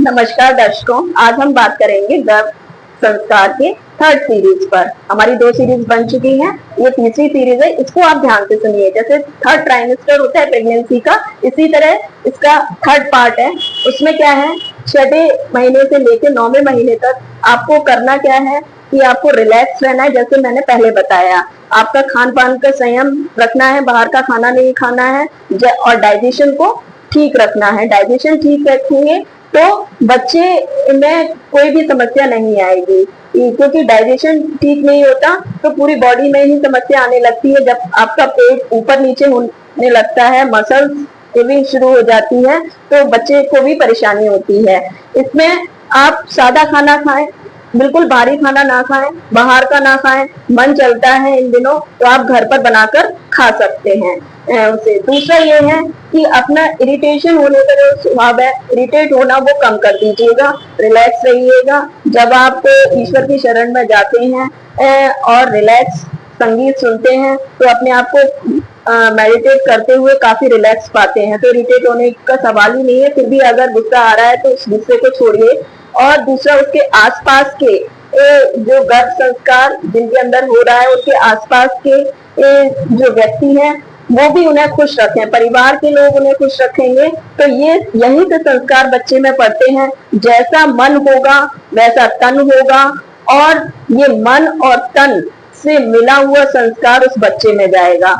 नमस्कार दर्शकों, आज हम बात करेंगे गर्भ संस्कार के थर्ड सीरीज पर। हमारी 2 सीरीज बन चुकी हैं, ये तीसरी सीरीज है। इसको आप ध्यान से सुनिए। जैसे थर्ड ट्राइमेस्टर होता है प्रेगनेंसी का, इसी तरह इसका थर्ड पार्ट है। उसमें क्या है, 6वें महीने से लेकर 9वें महीने तक आपको करना क्या है कि आपको रिलैक्स रहना है। जैसे मैंने पहले बताया, आपका खान पान का संयम रखना है, बाहर का खाना नहीं खाना है और डाइजेशन को ठीक रखना है। डाइजेशन ठीक रखेंगे तो बच्चे में कोई भी समस्या नहीं आएगी, क्योंकि डाइजेशन ठीक नहीं होता तो पूरी बॉडी में ही समस्या आने लगती है। जब आपका पेट ऊपर नीचे होने लगता है, मसल्स भी शुरू हो जाती है, तो बच्चे को भी परेशानी होती है। इसमें आप सादा खाना खाएं, बिल्कुल भारी खाना ना खाएं, बाहर का ना खाएं। मन चलता है इन दिनों तो आप घर पर बनाकर खा सकते हैं उसे। दूसरा ये है कि अपना इरिटेशन होने का जो स्वभाव है, इरिटेट होना, वो कम कर दीजिएगा। रिलैक्स रहिएगा। जब आप ईश्वर की शरण में जाते हैं और रिलैक्स संगीत सुनते हैं तो अपने आप को मेडिटेट करते हुए काफी रिलैक्स पाते हैं। तो इरिटेट होने का सवाल ही नहीं है। फिर भी अगर गुस्सा आ रहा है तो उस गुस्से को छोड़िए। और दूसरा, उसके आसपास के जो गर्भ संस्कार जिनके अंदर हो रहा है, उसके आसपास के जो व्यक्ति हैं वो भी उन्हें खुश रखें। परिवार के लोग उन्हें खुश रखेंगे तो यही से संस्कार बच्चे में पड़ते हैं। जैसा मन होगा वैसा तन होगा, और ये मन और तन से मिला हुआ संस्कार उस बच्चे में जाएगा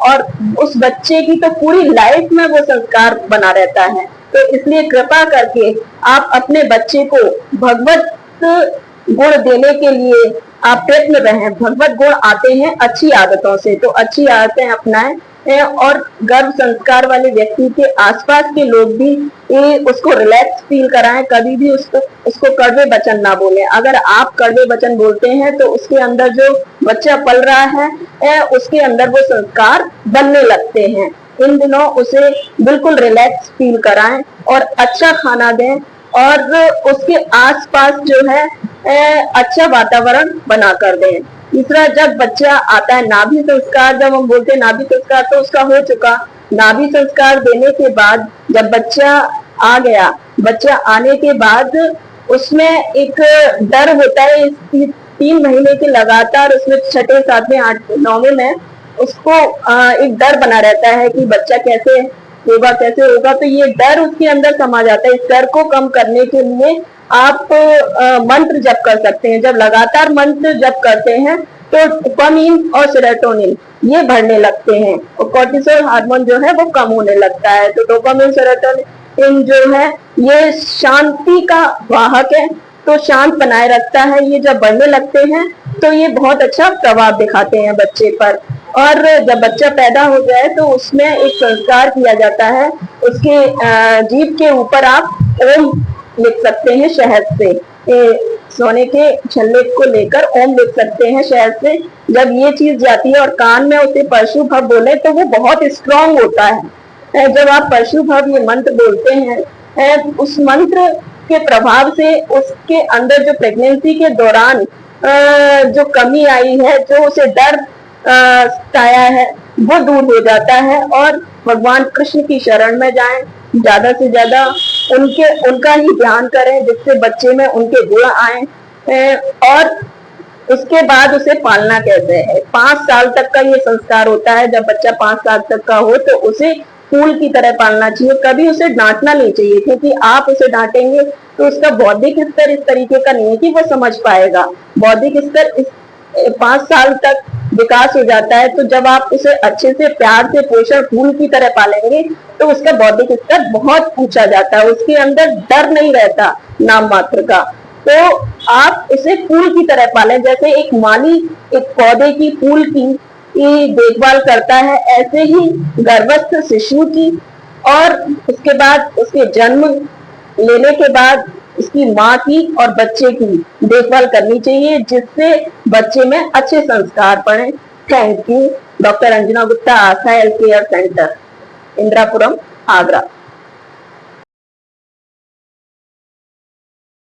और उस बच्चे की तो पूरी लाइफ में वो संस्कार बना रहता है। तो इसलिए कृपा करके आप अपने बच्चे को भगवत गुण देने के लिए आप प्रयत्न रहें। भगवत गुण आते हैं अच्छी आदतों से, तो अच्छी आदतें अपनाएं और गर्भ संस्कार वाले व्यक्ति के आसपास के लोग भी उसको रिलैक्स फील कराएं। कभी भी उसको कड़वे वचन ना बोलें। अगर आप कड़वे वचन बोलते हैं तो उसके अंदर जो बच्चा पल रहा है उसके अंदर वो संस्कार बनने लगते हैं। इन दिनों उसे बिल्कुल रिलैक्स फील कराएं और अच्छा खाना दें और उसके आसपास जो है अच्छा वातावरण बना कर दें। तीसरा, जब बच्चा आता है, नाभि संस्कार जब हम बोलते हैं नाभि संस्कार तो उसका हो चुका। नाभि संस्कार देने के बाद जब बच्चा आ गया, बच्चा आने के बाद उसमें एक डर होता है। इस 3 महीने के लगातार उसमें 6, 7, 8, 9 में उसको एक डर बना रहता है कि बच्चा कैसे होगा। तो ये डर उसके अंदर समा जाता है। इस डर को कम करने के लिए आप मंत्र जप कर सकते हैं। जब लगातार मंत्र जप करते हैं तो डोपामिन और सेरोटोनिन ये बढ़ने लगते हैं और कोर्टिसोल हार्मोन जो है वो कम होने लगता है। तो डोपामिन सेरोटोनिन जो है ये शांति का वाहक है, तो शांत बनाए रखता है। ये जब बढ़ने लगते हैं तो ये बहुत अच्छा प्रभाव दिखाते हैं बच्चे पर। और जब बच्चा पैदा हो जाए तो उसमें एक संस्कार किया जाता है। उसके जीभ के ऊपर आप ओम लिख सकते हैं शहद से। सोने के छल्ले को लेकर ओम लिख सकते हैं शहद से। जब ये चीज जाती है और कान में उसे परशु भव बोले तो वो बहुत स्ट्रांग होता है। जब आप परशु भव ये मंत्र बोलते हैं, उस मंत्र के प्रभाव से उसके अंदर जो प्रेगनेंसी के दौरान जो कमी आई है, जो उसे डर सताया है, वो दूर हो जाता है। और भगवान कृष्ण की शरण में जाएं, ज्यादा से ज्यादा उनका ही ध्यान करें जिससे बच्चे में उनके गुण आए। और उसके बाद उसे पालना कैसे है, 5 साल तक का ये संस्कार होता है। जब बच्चा 5 साल तक का हो तो उसे फूल की तरह पालना चाहिए। कभी उसे डांटना नहीं चाहिए, क्योंकि आप उसे डांटेंगे तो उसका बौद्धिक स्तर इस तरीके का नहीं है कि वो समझ पाएगा। बौद्धिक स्तर 5 साल तक विकास हो जाता है। तो जब आप उसे अच्छे से प्यार से पोषण फूल की तरह पालेंगे तो उसका बौद्धिक स्तर बहुत ऊंचा जाता है। उसके अंदर डर नहीं रहता नाम मात्र का। तो आप उसे फूल की तरह पालें। जैसे एक माली एक पौधे की, फूल की देखभाल करता है, ऐसे ही गर्भस्थ शिशु की और उसके बाद उसके जन्म लेने के बाद उसकी माँ की और बच्चे की देखभाल करनी चाहिए, जिससे बच्चे में अच्छे संस्कार पड़े। Thank you. Doctor Anjana Gupta, Asha health care centre, Indirapuram, Agra.